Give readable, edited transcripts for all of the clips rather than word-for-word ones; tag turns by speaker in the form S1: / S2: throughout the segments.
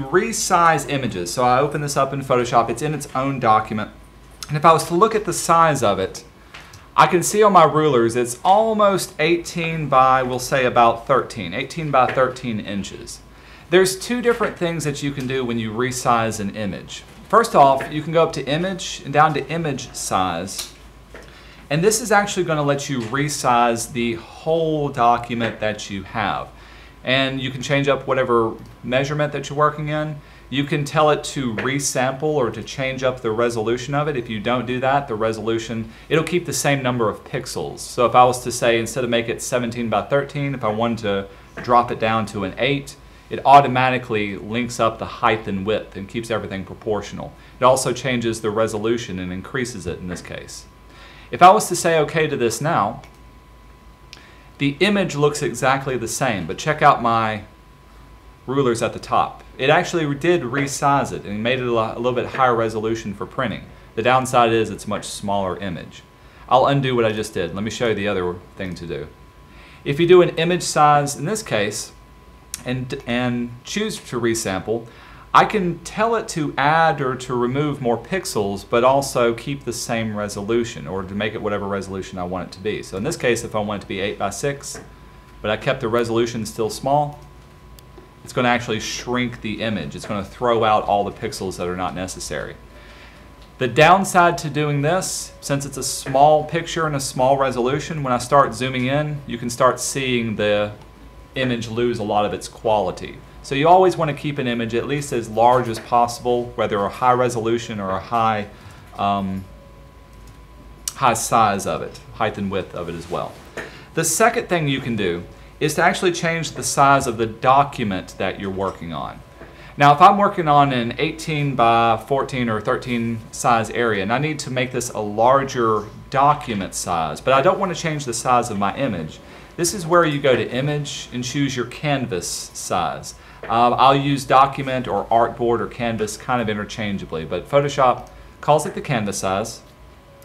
S1: Resize images. So I open this up in Photoshop. It's in its own document. And if I was to look at the size of it, I can see on my rulers it's almost 18 by, we'll say about 13, 18 by 13 inches. There's two different things that you can do when you resize an image. First off, you can go up to image and down to image size. And this is actually going to let you resize the whole document that you have. And you can change up whatever measurement that you're working in. You can tell it to resample or to change up the resolution of it. If you don't do that, the resolution, it'll keep the same number of pixels. So if I was to say, instead of make it 17 by 13, if I wanted to drop it down to an 8, it automatically links up the height and width and keeps everything proportional. It also changes the resolution and increases it in this case. If I was to say OK to this now, the image looks exactly the same, but check out my rulers at the top. It actually did resize it and made it a little bit higher resolution for printing. The downside is it's a much smaller image. I'll undo what I just did. Let me show you the other thing to do. If you do an image size, in this case, and choose to resample, I can tell it to add or to remove more pixels, but also keep the same resolution, or to make it whatever resolution I want it to be. So in this case, if I want it to be 8 by 6, but I kept the resolution still small, it's going to actually shrink the image. It's going to throw out all the pixels that are not necessary. The downside to doing this, since it's a small picture and a small resolution, when I start zooming in, you can start seeing the image lose a lot of its quality. So you always want to keep an image at least as large as possible, whether a high resolution or a high size of it, height and width of it as well. The second thing you can do is to actually change the size of the document that you're working on. Now if I'm working on an 18 by 14 or 13 size area and I need to make this a larger document size, but I don't want to change the size of my image, this is where you go to image and choose your canvas size. I'll use document or artboard or canvas kind of interchangeably, but Photoshop calls it the canvas size,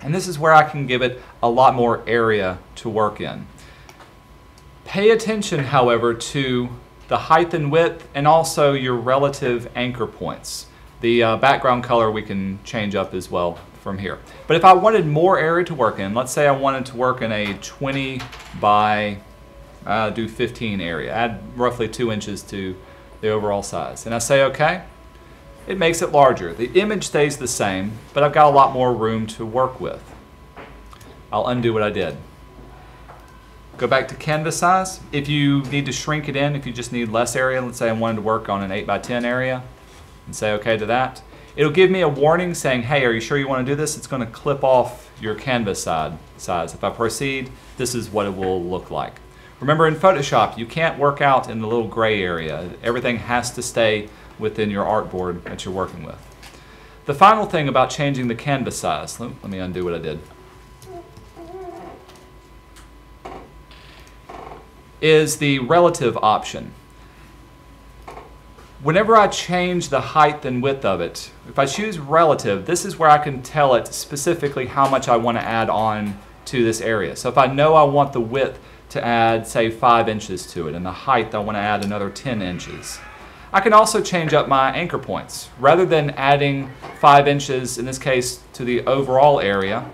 S1: and this is where I can give it a lot more area to work in. Pay attention, however, to the height and width and also your relative anchor points. The background color we can change up as well from here. But if I wanted more area to work in, let's say I wanted to work in a 20 by do 15 area, add roughly 2 inches to the overall size, and I say OK, it makes it larger. The image stays the same, but I've got a lot more room to work with. I'll undo what I did. Go back to canvas size. If you need to shrink it in, if you just need less area, let's say I wanted to work on an 8 by 10 area, and say OK to that. It'll give me a warning saying, hey, are you sure you want to do this? It's going to clip off your canvas size. If I proceed, this is what it will look like. Remember, in Photoshop, you can't work out in the little gray area. Everything has to stay within your artboard that you're working with. The final thing about changing the canvas size, let me undo what I did, is the relative option. Whenever I change the height and width of it, if I choose relative, this is where I can tell it specifically how much I want to add on to this area. So if I know I want the width to add, say, 5 inches to it, and the height I want to add another 10 inches. I can also change up my anchor points. Rather than adding 5 inches, in this case, to the overall area,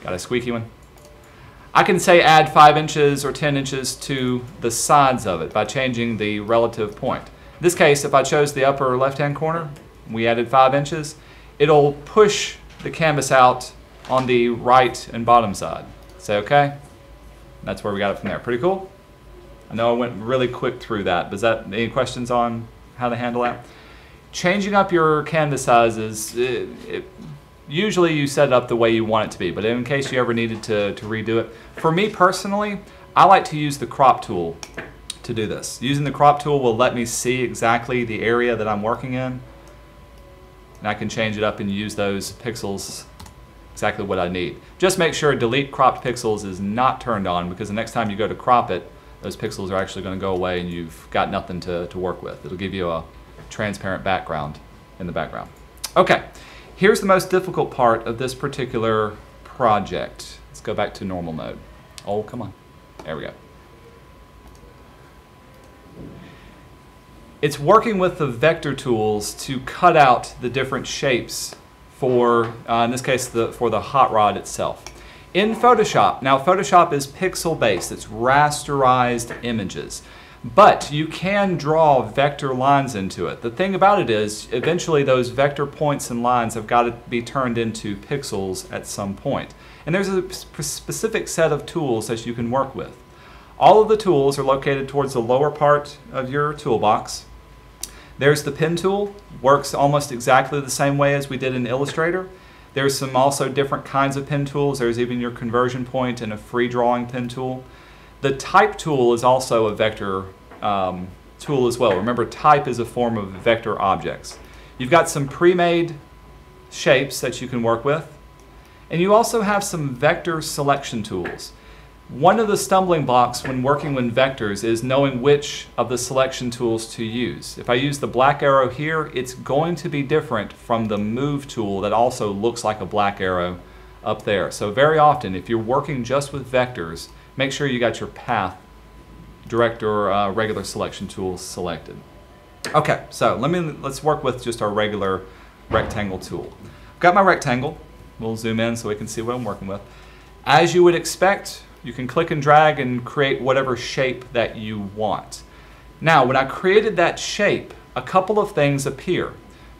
S1: got a squeaky one, I can say add 5 inches or 10 inches to the sides of it by changing the relative point. In this case, if I chose the upper left-hand corner, we added 5 inches, it'll push the canvas out on the right and bottom side. Say OK. That's where we got it from there. Pretty cool? I know I went really quick through that, but is that any questions on how to handle that? Changing up your canvas sizes, usually you set it up the way you want it to be, but in case you ever needed to redo it. For me personally, I like to use the crop tool to do this. Using the crop tool will let me see exactly the area that I'm working in, and I can change it up and use those pixels exactly what I need. Just make sure delete cropped pixels is not turned on, because the next time you go to crop it, those pixels are actually going to go away and you've got nothing to work with. It'll give you a transparent background in the background. Okay, here's the most difficult part of this particular project. Let's go back to normal mode. Oh, come on. There we go. It's working with the vector tools to cut out the different shapes for, in this case, for the hot rod itself. In Photoshop, now Photoshop is pixel based, it's rasterized images, but you can draw vector lines into it. The thing about it is, eventually those vector points and lines have got to be turned into pixels at some point. And there's a specific set of tools that you can work with. All of the tools are located towards the lower part of your toolbox. There's the pen tool, works almost exactly the same way as we did in Illustrator. There's some also different kinds of pen tools. There's even your conversion point and a free drawing pen tool. The type tool is also a vector tool as well. Remember, type is a form of vector objects. You've got some pre-made shapes that you can work with, and you also have some vector selection tools. One of the stumbling blocks when working with vectors is knowing which of the selection tools to use. If I use the black arrow here, it's going to be different from the move tool that also looks like a black arrow up there. So very often, if you're working just with vectors, make sure you got your path, direct or regular selection tools selected. Okay, so let's work with just our regular rectangle tool. I've got my rectangle. We'll zoom in so we can see what I'm working with. As you would expect, you can click and drag and create whatever shape that you want. Now, when I created that shape, a couple of things appear.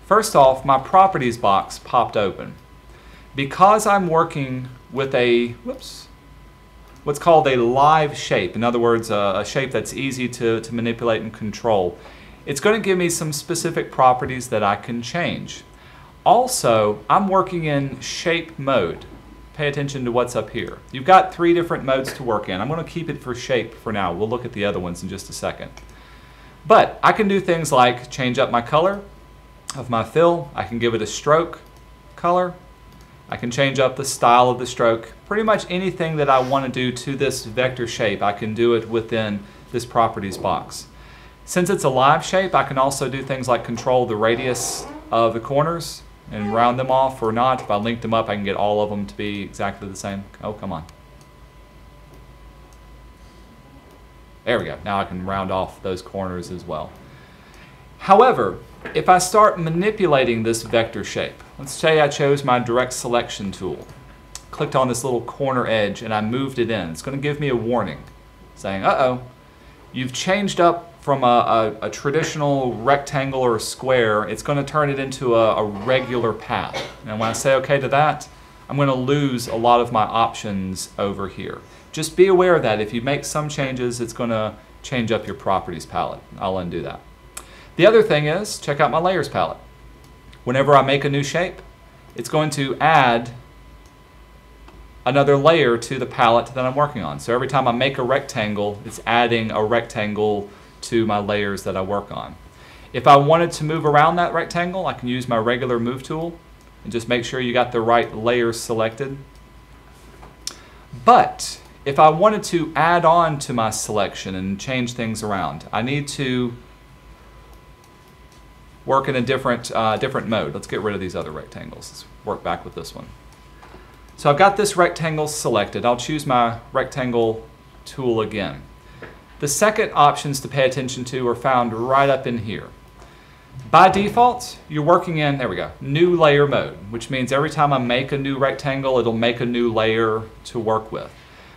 S1: First off, my properties box popped open. Because I'm working with what's called a live shape, in other words, a shape that's easy to manipulate and control, it's going to give me some specific properties that I can change. Also, I'm working in shape mode. Pay attention to what's up here. You've got 3 different modes to work in. I'm going to keep it for shape for now. We'll look at the other ones in just a second. But I can do things like change up my color of my fill. I can give it a stroke color. I can change up the style of the stroke. Pretty much anything that I want to do to this vector shape, I can do it within this properties box. Since it's a live shape, I can also do things like control the radius of the corners and round them off or not. If I link them up, I can get all of them to be exactly the same. Oh, come on. There we go. Now I can round off those corners as well. However, if I start manipulating this vector shape, let's say I chose my direct selection tool, clicked on this little corner edge, and I moved it in. It's going to give me a warning saying, uh-oh, you've changed up from a traditional rectangle or a square. It's going to turn it into a regular path. And when I say okay to that, I'm going to lose a lot of my options over here. Just be aware of that. If you make some changes, it's going to change up your properties palette. I'll undo that. The other thing is, check out my layers palette. Whenever I make a new shape, it's going to add another layer to the palette that I'm working on. So every time I make a rectangle, it's adding a rectangle to my layers that I work on. If I wanted to move around that rectangle, I can use my regular move tool and just make sure you got the right layers selected. But if I wanted to add on to my selection and change things around, I need to work in a different mode. Let's get rid of these other rectangles. Let's work back with this one. So I've got this rectangle selected. I'll choose my rectangle tool again. The second options to pay attention to are found right up in here. By default, you're working in, there we go, new layer mode, which means every time I make a new rectangle, it'll make a new layer to work with.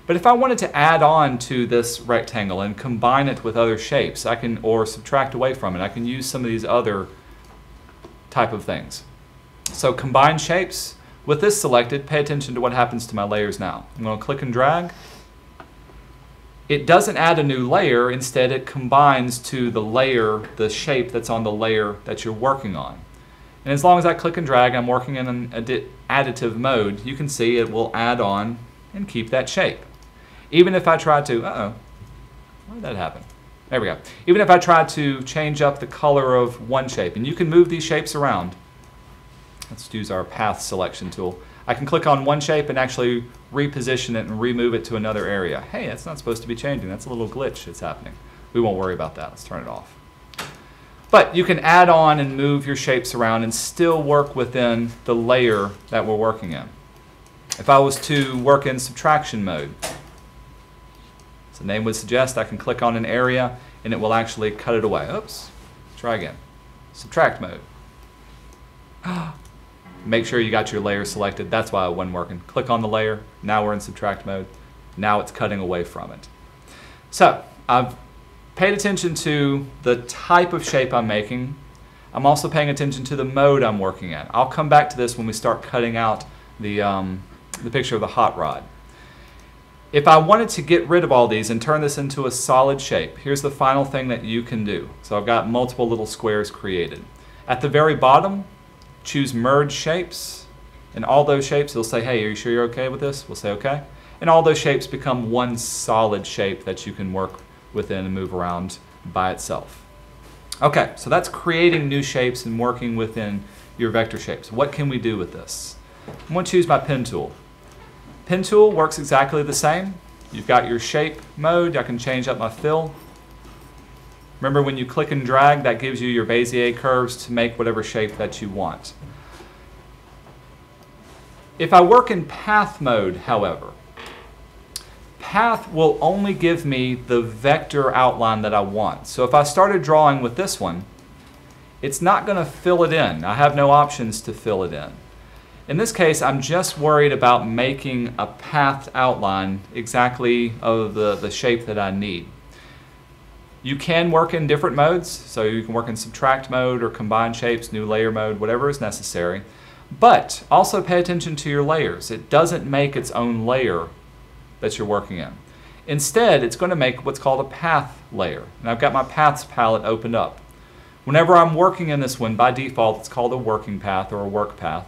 S1: But if I wanted to add on to this rectangle and combine it with other shapes, I can, or subtract away from it, I can use some of these other type of things. So combine shapes, with this selected, pay attention to what happens to my layers now. I'm going to click and drag. It doesn't add a new layer, instead it combines to the layer, the shape that's on the layer that you're working on. And as long as I click and drag, I'm working in an additive mode, you can see it will add on and keep that shape. Even if I try to, why did that happen? There we go. Even if I try to change up the color of one shape, and you can move these shapes around. Let's use our path selection tool. I can click on one shape and actually reposition it and remove it to another area. Hey, that's not supposed to be changing. That's a little glitch that's happening. We won't worry about that. Let's turn it off. But you can add on and move your shapes around and still work within the layer that we're working in. If I was to work in subtraction mode, as the name would suggest, I can click on an area and it will actually cut it away. Oops. Try again. Subtract mode. Make sure you got your layer selected. That's why it wasn't working. Click on the layer. Now we're in subtract mode. Now it's cutting away from it. So I've paid attention to the type of shape I'm making. I'm also paying attention to the mode I'm working in. I'll come back to this when we start cutting out the picture of the hot rod. If I wanted to get rid of all these and turn this into a solid shape, here's the final thing that you can do. So I've got multiple little squares created. At the very bottom, choose Merge Shapes. And all those shapes, it'll say, hey, are you sure you're okay with this? We'll say okay. And all those shapes become one solid shape that you can work within and move around by itself. Okay, so that's creating new shapes and working within your vector shapes. What can we do with this? I'm going to choose my pen tool. Pen tool works exactly the same. You've got your shape mode. I can change up my fill. Remember, when you click and drag, that gives you your Bezier curves to make whatever shape that you want. If I work in path mode, however, path will only give me the vector outline that I want. So if I started drawing with this one, it's not going to fill it in. I have no options to fill it in. In this case, I'm just worried about making a path outline exactly of the shape that I need. You can work in different modes, so you can work in subtract mode or combine shapes, new layer mode, whatever is necessary. But also pay attention to your layers. It doesn't make its own layer that you're working in. Instead, it's going to make what's called a path layer. And I've got my paths palette opened up. Whenever I'm working in this one, by default, it's called a working path or a work path.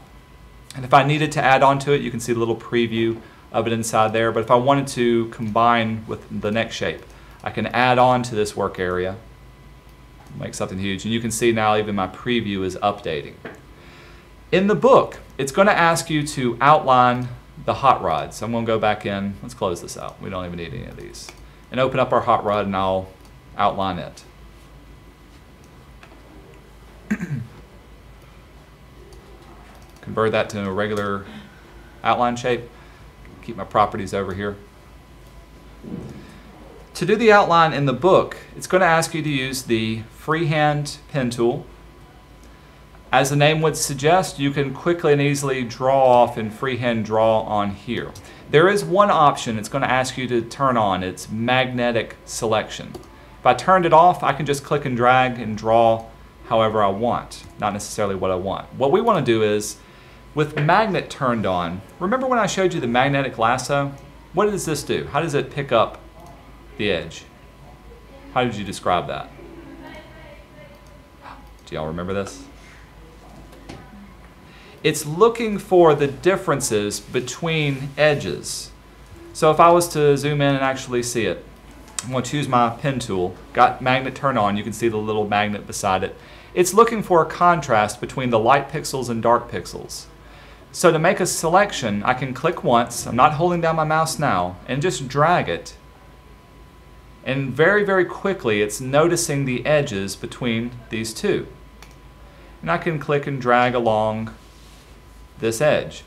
S1: And if I needed to add on to it, you can see the little preview of it inside there. But if I wanted to combine with the next shape, I can add on to this work area, make something huge. And you can see now even my preview is updating. In the book, it's going to ask you to outline the hot rod. So I'm going to go back in. Let's close this out. We don't even need any of these. And open up our hot rod and I'll outline it. Convert that to a regular outline shape. Keep my properties over here. To do the outline in the book, it's going to ask you to use the freehand pen tool. As the name would suggest, you can quickly and easily draw off and freehand draw on here. There is one option it's going to ask you to turn on. It's magnetic selection. If I turned it off, I can just click and drag and draw however I want, not necessarily what I want. What we want to do is, with magnet turned on, remember when I showed you the magnetic lasso? What does this do? How does it pick up the edge? How did you describe that? Do y'all remember this? It's looking for the differences between edges. So if I was to zoom in and actually see it, I'm going to choose my pen tool, got magnet turned on, you can see the little magnet beside it. It's looking for a contrast between the light pixels and dark pixels. So to make a selection, I can click once, I'm not holding down my mouse now, and just drag it. And very, very quickly it's noticing the edges between these two. And I can click and drag along this edge.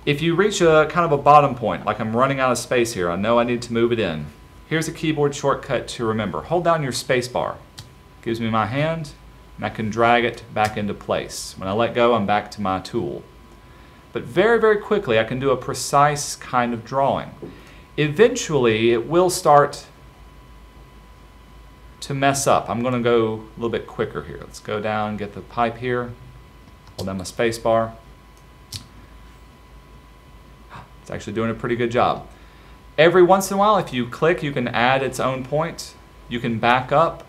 S1: If you reach a kind of a bottom point, like I'm running out of space here, I know I need to move it in. Here's a keyboard shortcut to remember. Hold down your space bar. Gives me my hand, and I can drag it back into place. When I let go, I'm back to my tool. But very, very quickly, I can do a precise kind of drawing. Eventually, it will start to mess up. I'm going to go a little bit quicker here. Let's go down, get the pipe here, hold down my space bar. It's actually doing a pretty good job. Every once in a while, if you click, you can add its own point. You can back up.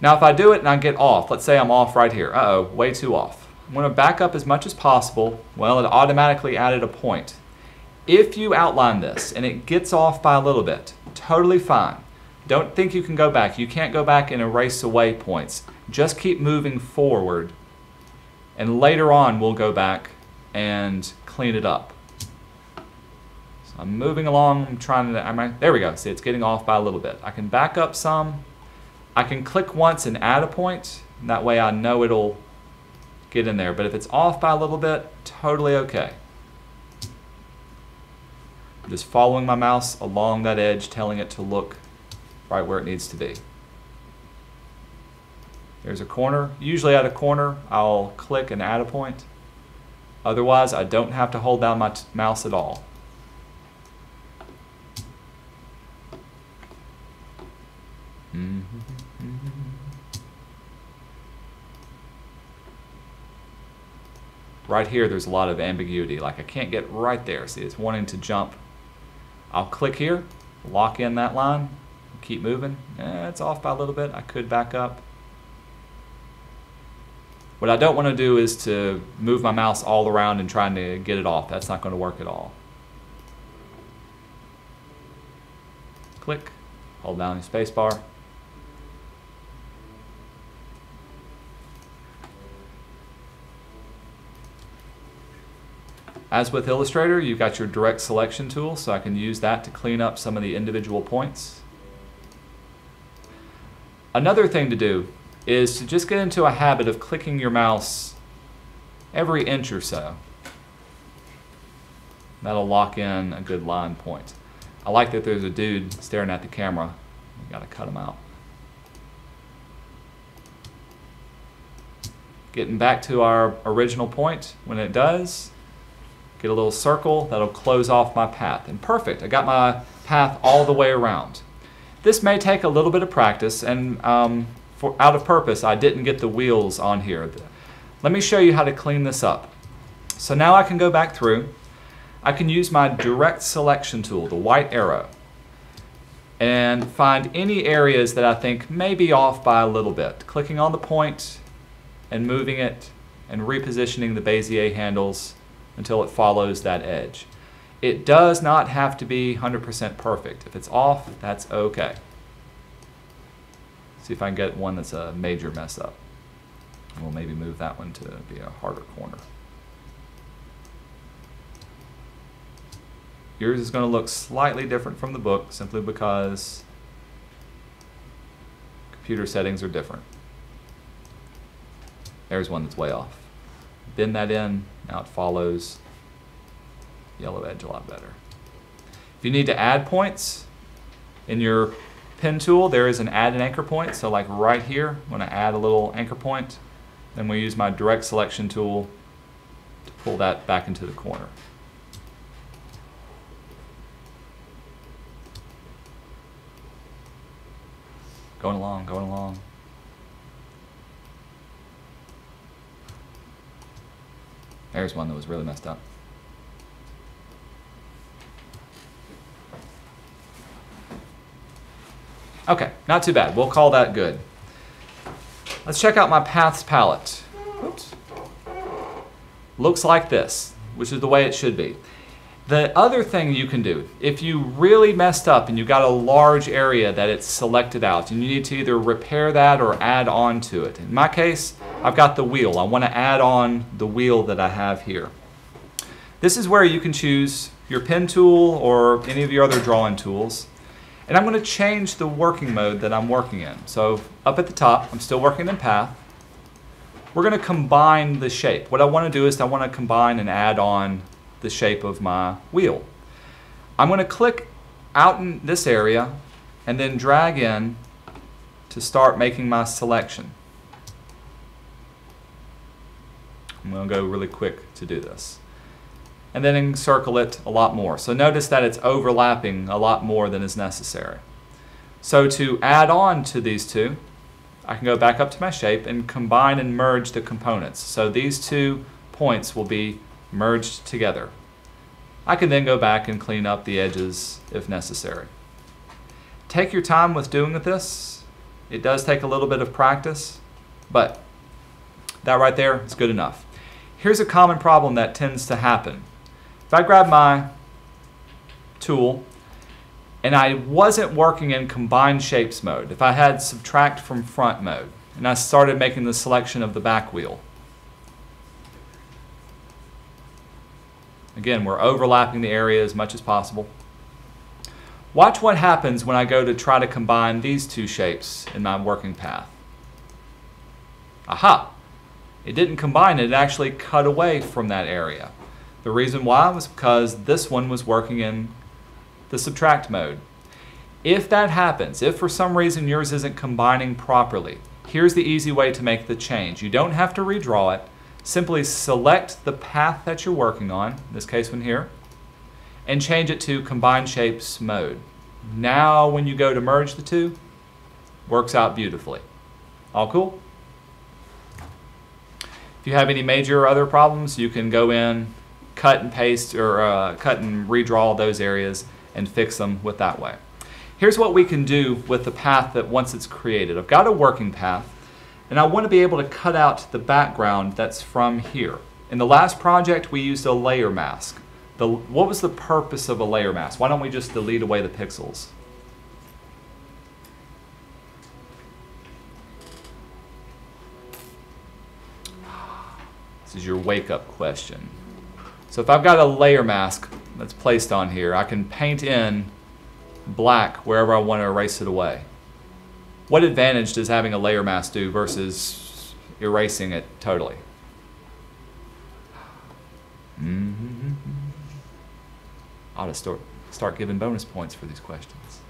S1: Now, if I do it and I get off, let's say I'm off right here. Uh-oh, way too off. I'm going to back up as much as possible. Well, it automatically added a point. If you outline this and it gets off by a little bit, totally fine. Don't think you can go back. You can't go back and erase away points. Just keep moving forward. And later on, we'll go back and clean it up. So I'm moving along. I'm trying to, there we go. See, it's getting off by a little bit. I can back up some. I can click once and add a point. And that way I know it'll get in there. But if it's off by a little bit, totally okay. I'm just following my mouse along that edge, telling it to look right where it needs to be. There's a corner. Usually at a corner, I'll click and add a point. Otherwise, I don't have to hold down my mouse at all. Right here, there's a lot of ambiguity. Like I can't get right there. See, it's wanting to jump. I'll click here, lock in that line, keep moving. It's off by a little bit. I could back up. What I don't want to do is to move my mouse all around and trying to get it off. That's not going to work at all. Click, hold down the space bar. As with Illustrator, you've got your direct selection tool, so I can use that to clean up some of the individual points. Another thing to do is to just get into a habit of clicking your mouse every inch or so. That'll lock in a good line point. I like that there's a dude staring at the camera. You gotta cut him out. Getting back to our original point, when it does, get a little circle that'll close off my path. And perfect, I got my path all the way around. This may take a little bit of practice, and out of purpose, I didn't get the wheels on here. Let me show you how to clean this up. So now I can go back through. I can use my direct selection tool, the white arrow, and find any areas that I think may be off by a little bit. Clicking on the point and moving it and repositioning the Bezier handles until it follows that edge. It does not have to be 100% perfect. If it's off, that's okay. See if I can get one that's a major mess up. And we'll maybe move that one to be a harder corner. Yours is going to look slightly different from the book simply because computer settings are different. There's one that's way off. Bend that in, now it follows yellow edge a lot better. If you need to add points in your pen tool, there is an add an anchor point. So like right here, I'm going to add a little anchor point. Then we use my direct selection tool to pull that back into the corner. Going along, going along. There's one that was really messed up. Okay, not too bad. We'll call that good. Let's check out my paths palette. Oops. Looks like this, which is the way it should be. The other thing you can do, if you really messed up and you got a large area that it's selected out and you need to either repair that or add on to it. In my case, I've got the wheel. I want to add on the wheel that I have here. This is where you can choose your pen tool or any of your other drawing tools. And I'm going to change the working mode that I'm working in. So up at the top, I'm still working in path. We're going to combine the shape. What I want to do is I want to combine and add on the shape of my wheel. I'm going to click out in this area and then drag in to start making my selection. I'm going to go really quick to do this. And then encircle it a lot more. So notice that it's overlapping a lot more than is necessary. So to add on to these two, I can go back up to my shape and combine and merge the components. So these 2 points will be merged together. I can then go back and clean up the edges if necessary. Take your time with doing this. It does take a little bit of practice, but that right there is good enough. Here's a common problem that tends to happen. If I grab my tool and I wasn't working in combined shapes mode, if I had subtract from front mode and I started making the selection of the back wheel, again, we're overlapping the area as much as possible. Watch what happens when I go to try to combine these 2 shapes in my working path. Aha! It didn't combine it, it actually cut away from that area. The reason why was because this one was working in the subtract mode. If that happens, if for some reason yours isn't combining properly, Here's the easy way to make the change. You don't have to redraw it. Simply select the path that you're working on, in this case one here, and change it to Combine Shapes mode. Now when you go to merge the two, works out beautifully. All cool? If you have any major other problems, you can go in, cut and paste, or cut and redraw those areas and fix them with that way. Here's what we can do with the path that once it's created. I've got a working path, and I want to be able to cut out the background that's from here. In the last project, we used a layer mask. What was the purpose of a layer mask? Why don't we just delete away the pixels? This is your wake-up question. So if I've got a layer mask that's placed on here, I can paint in black wherever I want to erase it away. What advantage does having a layer mask do versus erasing it totally? I ought to start giving bonus points for these questions.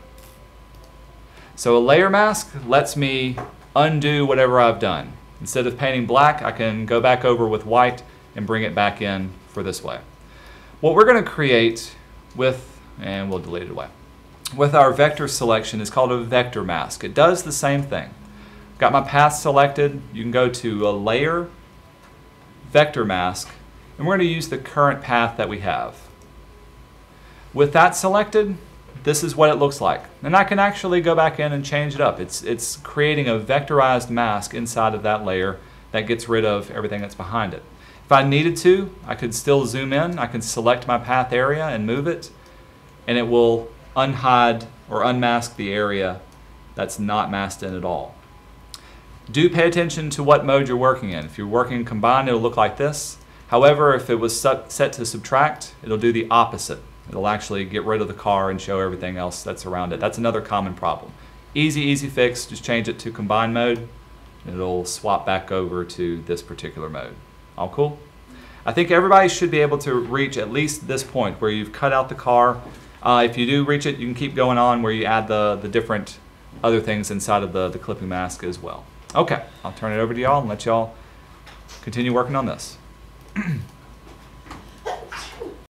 S1: So a layer mask lets me undo whatever I've done. Instead of painting black, I can go back over with white and bring it back in for this way. What we're going to create with, and we'll delete it away, with our vector selection is called a vector mask. It does the same thing. Got my path selected. You can go to a layer, vector mask, and we're going to use the current path that we have. With that selected, this is what it looks like. And I can actually go back in and change it up. It's creating a vectorized mask inside of that layer that gets rid of everything that's behind it. If I needed to, I could still zoom in. I can select my path area and move it, and it will unhide or unmask the area that's not masked in at all. Do pay attention to what mode you're working in. If you're working in Combine, it'll look like this. However, if it was set to Subtract, it'll do the opposite. It'll actually get rid of the car and show everything else that's around it. That's another common problem. Easy fix. Just change it to Combine mode. It'll swap back over to this particular mode. All cool? I think everybody should be able to reach at least this point where you've cut out the car. If you do reach it, you can keep going on where you add the different other things inside of the clipping mask as well. Okay, I'll turn it over to y'all and let y'all continue working on this.